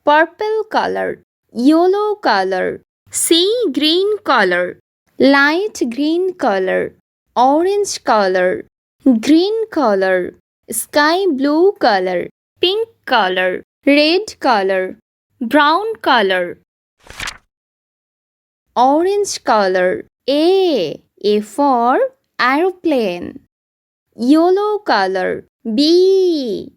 purple color, yellow color, sea green color, light green color, orange color, green color, sky blue color, pink color, red color, brown color, orange color. A for aeroplane. Yellow color. B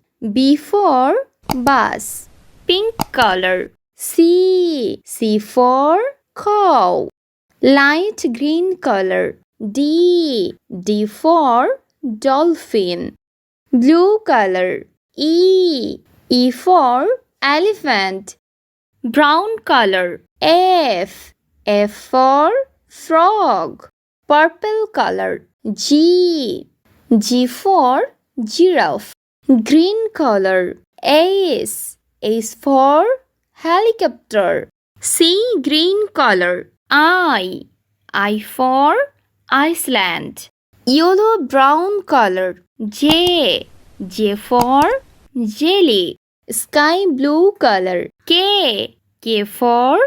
for bus. Pink color. C for cow. Light green color. D for dolphin. Blue color. E for elephant. Brown color. F for frog. Purple color. G for giraffe. Green color. S for helicopter. Sea green color. I for Iceland. Yellow brown color. J for jelly. Sky blue color. K for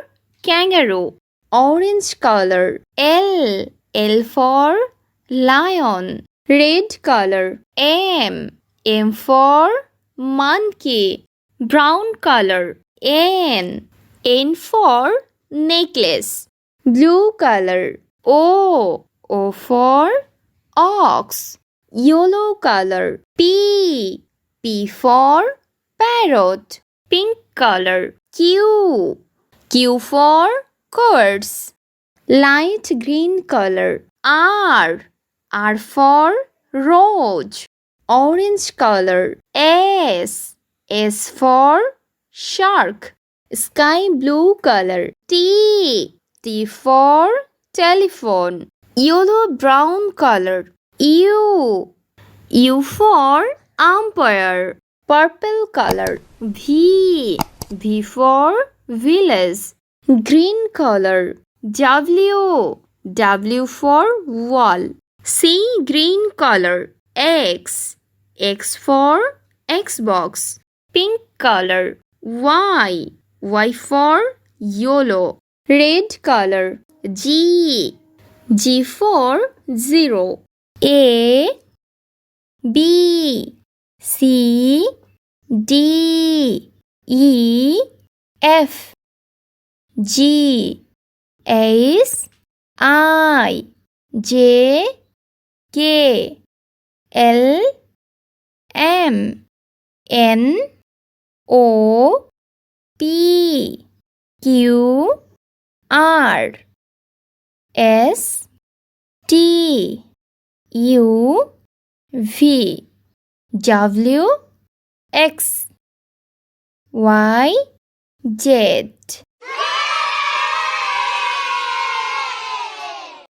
kangaroo. Orange color. L for lion. Red color. M for monkey. Brown color. N for necklace. Blue color. O for ox. Yellow color. P for parrot. Pink color. Q for quartz. Light green color. R for rose. Orange color. S for shark. Sky blue color. T for telephone. Yellow brown color. U for umpire. Purple color. V for village. Green color. W for wall. C green color. X for Xbox. Pink color. Y for yellow. Red color. G for zero. A B C D E F G H I J K L M N O P Q R S T U V W X Y Z.